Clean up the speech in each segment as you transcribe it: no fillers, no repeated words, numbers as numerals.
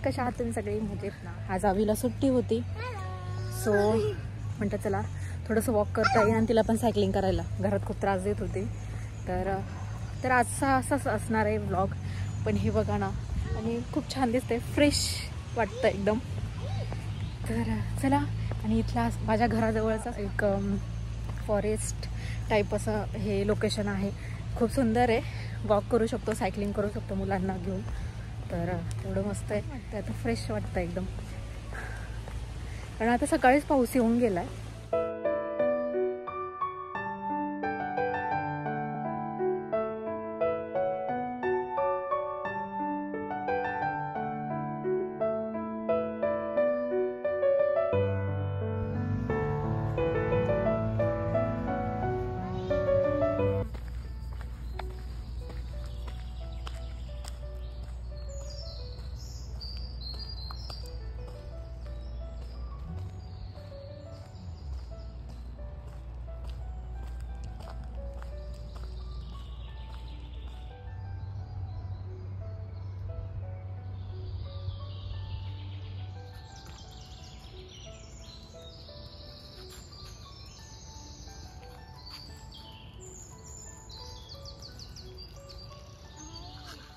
कशा आहात तुम्ही सगळे? मजेत ना? आज आवीला सुट्टी होती, सो म्हणतं चला थोडंसं वॉक करता येईल आणि तिला पण सायकलिंग करायला. घरात खूप त्रास देत होती, तर आजचा असाच असणार आहे व्लॉग. पण हे बघा ना, आणि खूप छान दिसते, फ्रेश वाटतं एकदम. तर चला. आणि इथला माझ्या घराजवळचा एक फॉरेस्ट टाईप असं हे लोकेशन आहे. खूप सुंदर आहे, वॉक करू शकतो, सायकलिंग करू शकतो मुलांना घेऊन. तर एवढं मस्त आहे, वाटतं आता फ्रेश वाटतं एकदम. कारण आता सकाळीच पाऊस येऊन गेला आहे.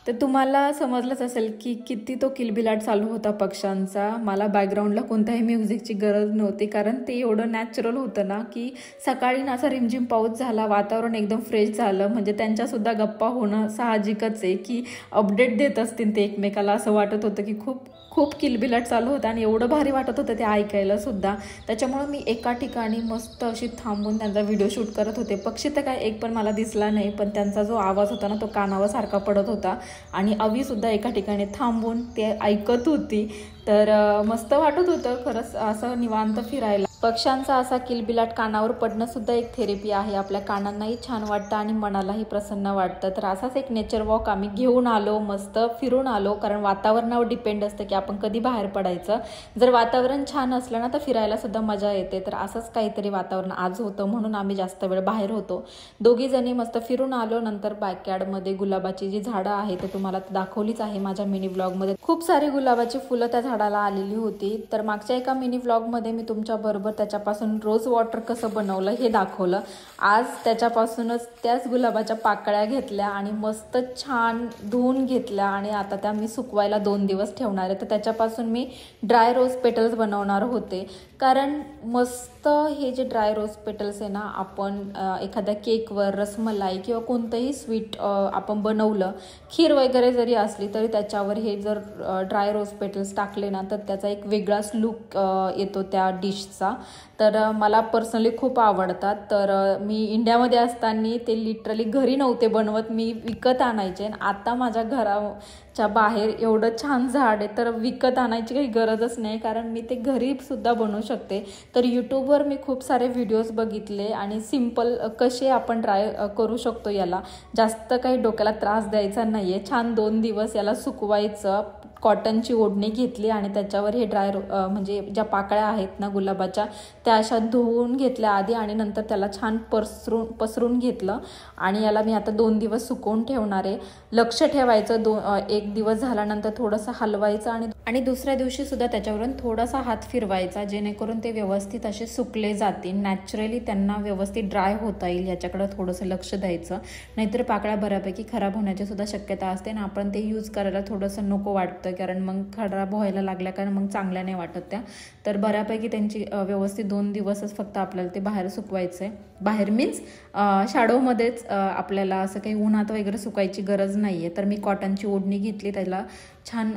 तर तुम्हाला समजलंच असेल की किती तो किलबिलाट चालू होता पक्ष्यांचा. मला बॅकग्राऊंडला कोणत्याही म्युझिकची गरज नव्हती, कारण ते एवढं नॅचरल होतं ना की सकाळी ना असा रिमझिम पाऊस झाला, वातावरण एकदम फ्रेश झालं. म्हणजे त्यांच्यासुद्धा गप्पा होणं साहजिकच आहे की अपडेट देत असतील ते एकमेकाला. असं वाटत होतं की खूप खूप किलबिलाट चालू होतं आणि एवढं भारी वाटत होतं ते ऐकायला सुद्धा. त्याच्यामुळं मी एका ठिकाणी मस्त अशी थांबून त्यांचा व्हिडिओ शूट करत होते. पक्षी तर काय एक पण मला दिसला नाही, पण त्यांचा जो आवाज होता ना तो कानावर सारखा पडत होता. आणि अवीसुद्धा एका ठिकाणी थांबून ते ऐकत होती. तर मस्त वाटत होतं खरंच असं निवांत फिरायला. पक्ष्यांचा असा किलबिलाट कानावर पडणं सुद्धा एक थेरपी आहे. आपल्या कानांनाही छान वाटतं आणि मनालाही प्रसन्न वाटतं. तर असाच एक नेचर वॉक आम्ही घेऊन आलो, मस्त फिरून आलो. कारण वातावरणावर डिपेंड असतं की आपण कधी बाहेर पडायचं. जर वातावरण छान असलं ना तर फिरायला सुद्धा मजा येते. तर असंच काहीतरी वातावरण आज होतं, म्हणून आम्ही जास्त वेळ बाहेर होतो. दोघी जणी मस्त फिरून आलो. नंतर बॅकयार्डमध्ये गुलाबाची जी झाडं आहे ते तुम्हाला दाखवलीच आहे माझ्या मिनी व्लॉगमध्ये. खूप सारी गुलाबाची फुलं त्या झाडाला आलेली होती. तर मागच्या एका मिनी व्लॉगमध्ये मी तुमच्याबरोबर त्याच्यापासून रोज वॉटर कसं बनवलं हे दाखवलं. आज त्याच्यापासूनच त्याच गुलाबाच्या पाकळ्या घेतल्या आणि मस्त छान धुवून घेतल्या आणि आता त्या मी सुकवायला 2 दिवस ठेवणार आहे. तर त्याच्यापासून मी ड्राय रोज पेटल्स बनवणार होते. कारण मस्त हे जे ड्राय रोज पेटल्स आहे ना, आपण एखाद्या केकवर, रसमलाई किंवा कोणतंही स्वीट आपण बनवलं, खीर वगैरे जरी असली तरी त्याच्यावर हे जर ड्राय रोज पेटल्स टाकले ना तर त्याचा एक वेगळाच लुक येतो त्या डिशचा. तर मला पर्सनली खूप आवडतात. तर मी इंडियामध्ये असताना ते लिटरली घरी नव्हते बनवत, मी विकत आणायचे. आता माझ्या घराच्या बाहेर एवढं छान झाड आहे तर विकत आणायची काही गरजच नाही, कारण मी ते घरी सुद्धा बनवू शकते. तर यूट्यूबवर मी खूप सारे व्हिडिओज बघितले आणि सिम्पल कसे आपण ड्राय करू शकतो, याला जास्त काही डोक्याला त्रास द्यायचा नाही आहे. छान 2 दिवस याला सुकवायचं. कॉटनची ओढणी घेतली आणि त्याच्यावर हे ड्राय म्हणजे ज्या पाकळ्या आहेत ना गुलाबाच्या त्या अशा धुवून घेतल्या आधी आणि नंतर त्याला छान पसरून घेतलं. आणि याला मी आता 2 दिवस सुकवून ठेवणार आहे. लक्ष ठेवायचं, 1 दिवस झाल्यानंतर थोडंसं हलवायचं आणि दुसऱ्या दिवशी सुद्धा त्याच्यावरून थोडासा हात फिरवायचा, जेणेकरून ते व्यवस्थित असे सुकले जातील. नॅचरली त्यांना व्यवस्थित ड्राय होता येईल याच्याकडे थोडंसं लक्ष द्यायचं. नाहीतर पाकळ्या बऱ्यापैकी खराब होण्याची सुद्धा शक्यता असते आणि आपण ते यूज करायला थोडंसं नको वाटतं, कारण मग खराब व्हायला लागल्या कारण मग चांगल्या नाही वाटत त्या. तर बऱ्यापैकी त्यांची व्यवस्थित 2 दिवसच फक्त आपल्याला ते बाहेर सुकवायचं आहे. बाहेर मीन्स शॅडोमध्येच, आपल्याला असं काही उन्हात वगैरे सुकायची गरज नाही आहे. तर मी कॉटनची ओढणी घेतली, त्याला छान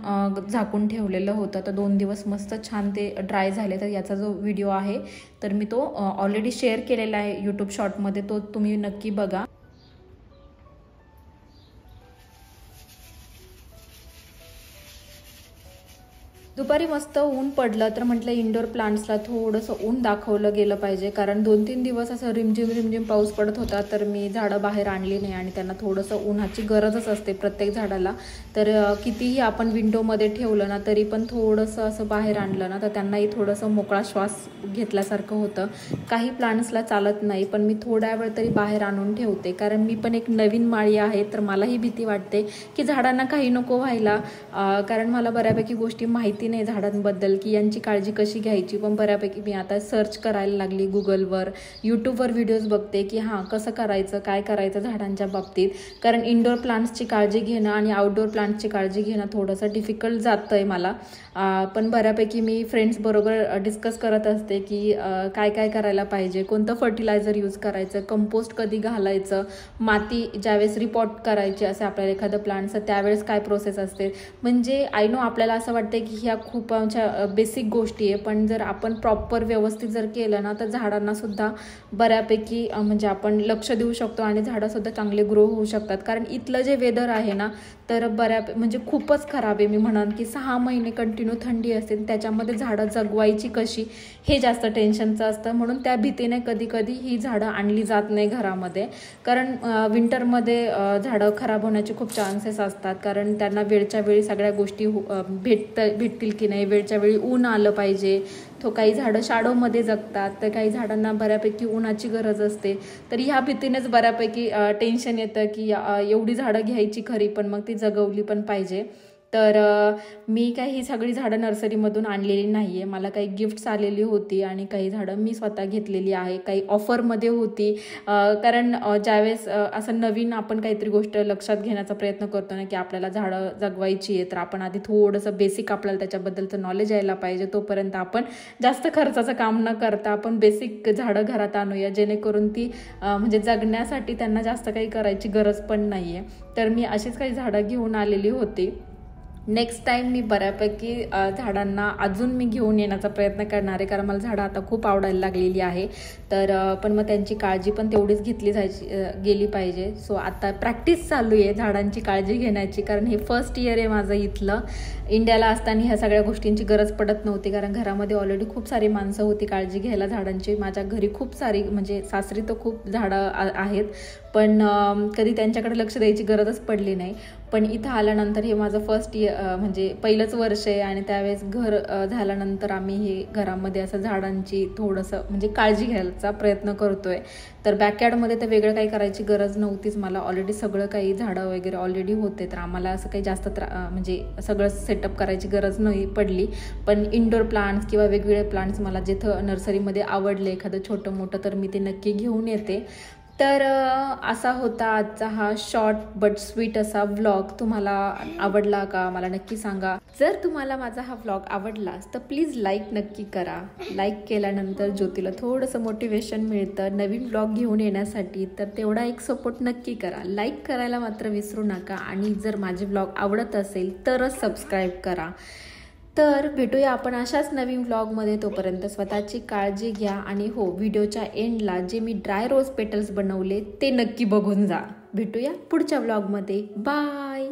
झाकून ठेवलेलं होतं. तर 2 दिवस मस्त छान ते ड्राय झाले. तर याचा जो व्हिडिओ आहे तर मी तो ऑलरेडी शेअर केलेला आहे यूट्यूब शॉर्टमध्ये, तो तुम्ही नक्की बघा. दुपारी मस्त ऊन पडलं तर म्हटलं इंडोर प्लांट्सला थोडंसं ऊन दाखवलं गेलं पाहिजे, कारण 2-3 दिवस असं रिमझिम पाऊस पडत होता, तर मी झाडं बाहेर आणली नाही आणि त्यांना थोडंसं उन्हाची गरजच असते प्रत्येक झाडाला. तर कितीही आपण विंडोमध्ये ठेवलं ना तरी पण थोडंसं असं बाहेर आणलं ना तर त्यांनाही थोडंसं मोकळा श्वास घेतल्यासारखं होतं. काही प्लांट्सला चालत नाही, पण मी थोड्या वेळ तरी बाहेर आणून ठेवते, कारण मी पण एक नवीन माळी आहे, तर मलाही भीती वाटते की झाडांना काही नको व्हायला, कारण मला बऱ्यापैकी गोष्टी माहिती नाही झाडांबद्दल की यांची काळजी कशी घ्यायची. पण बऱ्यापैकी मी आता सर्च करायला लागली गुगलवर, यूट्यूबवर व्हिडिओज बघते की कसं करायचं, काय करायचं झाडांच्या बाबतीत, कारण इंडोर प्लांट्सची काळजी घेणं आणि आउटडोर प्लांट्सची काळजी घेणं थोडंसं डिफिकल्ट जातं आहे मला. पण बऱ्यापैकी मी फ्रेंड्सबरोबर डिस्कस करत असते की काय काय करायला पाहिजे, कोणतं फर्टिलायझर यूज करायचं, कंपोस्ट कधी घालायचं, माती ज्यावेळेस रिपॉट करायची असे आपल्याला एखादं प्लांटचं त्यावेळेस काय प्रोसेस असते. म्हणजे आय नो आपल्याला असं वाटतं की ह्या खूप आमच्या बेसिक गोष्टी आहे, पण जर आपण प्रॉपर व्यवस्थित जर केलं ना तर झाडांनासुद्धा बऱ्यापैकी म्हणजे आपण लक्ष देऊ शकतो आणि झाडंसुद्धा चांगले ग्रो होऊ शकतात. कारण इथलं जे वेदर आहे ना तर म्हणजे खूपच खराब आहे. मी म्हणन की 6 महिने कंटिन्यू थंडी असते, त्याच्यामध्ये झाडं जगवायची कशी हे जास्त टेन्शनचं असतं. म्हणून त्या भीतीने कधी कधी ही झाडं आणली जात नाही घरामध्ये, कारण विंटरमध्ये झाडं खराब होण्याचे खूप चान्सेस असतात, कारण त्यांना वेळच्या वेळी सगळ्या गोष्टी भेटतील की नाही, वेळच्या वेळी ऊन आलं पाहिजे. काही झाडं शॅडोमध्ये जगतात, तर काही झाडांना बऱ्यापैकी उन्हाची गरज असते. तर ह्या भीतीनेच बऱ्यापैकी टेन्शन येतं की एवढी झाडं घ्यायची खरी, पण मग ती जगवली पण पाहिजे. तर मी काही ही सगळी झाडं नर्सरीमधून आणलेली नाही आहे. मला काही गिफ्ट्स आलेली होती आणि काही झाडं मी स्वतः घेतलेली आहे, काही ऑफरमध्ये होती. कारण ज्यावेळेस असं नवीन आपण काहीतरी गोष्ट लक्षात घेण्याचा प्रयत्न करतो ना की आपल्याला झाडं जगवायची आहे, तर आपण आधी थोडंसं बेसिक आपल्याला त्याच्याबद्दलचं नॉलेज यायला पाहिजे. तोपर्यंत आपण जास्त खर्चाचं काम न करता आपण बेसिक झाडं घरात आणूया, जेणेकरून ती म्हणजे जगण्यासाठी त्यांना जास्त काही करायची गरज पण नाही आहे. तर मी अशीच काही झाडं घेऊन आलेली होती. नेक्स्ट टाईम मी बऱ्यापैकी झाडांना अजून मी घेऊन येण्याचा प्रयत्न करणार आहे, कारण मला झाडं आता खूप आवडायला लागलेली आहे. तर पण मग त्यांची काळजी पण तेवढीच घेतली गेली पाहिजे. सो आता प्रॅक्टिस चालू आहे झाडांची काळजी घेण्याची, कारण हे फर्स्ट इयर आहे माझं इथलं. इंडियाला असताना ह्या सगळ्या गोष्टींची गरज पडत नव्हती, कारण घरामध्ये ऑलरेडी खूप सारी माणसं होती काळजी घ्यायला झाडांची. माझ्या घरी खूप सारी म्हणजे सासरी तर खूप झाडं आहेत, पण कधी त्यांच्याकडे लक्ष द्यायची गरजच पडली नाही. पण इथं आल्यानंतर हे माझं फर्स्ट इयर म्हणजे पहिलंच वर्ष आहे, आणि त्यावेळेस घर झाल्यानंतर आम्ही हे घरामध्ये असं झाडांची थोडंसं म्हणजे काळजी घ्यायचा प्रयत्न करतोय. तर बॅकयार्डमध्ये तर वेगळं काही करायची गरज नव्हतीच, मला ऑलरेडी सगळं काही झाडं वगैरे ऑलरेडी होते, तर आम्हाला असं काही जास्त म्हणजे सगळं सेटअप करायची गरज नाही पडली. पण इंडोर प्लांट्स किंवा वेगवेगळे प्लांट्स मला जिथं नर्सरीमध्ये आवडले एखादं छोटं मोठं, तर मी ते नक्की घेऊन येते. तर असा होता आजचा हा शॉर्ट बट स्वीट असा व्लॉग. तुम्हाला आवडला का मला नक्की सांगा. जर तुम्हाला माझा हा व्लॉग आवडलास तर प्लीज लाईक नक्की करा. लाईक केल्यानंतर ज्योतीला थोडंसं मोटिवेशन मिळतं नवीन व्लॉग घेऊन येण्यासाठी, तर तेवढा एक सपोर्ट नक्की करा. लाईक करायला मात्र विसरू नका, आणि जर माझे व्लॉग आवडत असेल तरच सबस्क्राईब करा. तर भेटूया आपण अशाच नवीन व्लॉगमध्ये. तोपर्यंत स्वतःची काळजी घ्या, आणि हो, व्हिडिओच्या एंडला जे मी ड्राय रोज पेटल्स बनवले ते नक्की बघून जा. भेटूया पुढच्या व्लॉगमध्ये. बाय.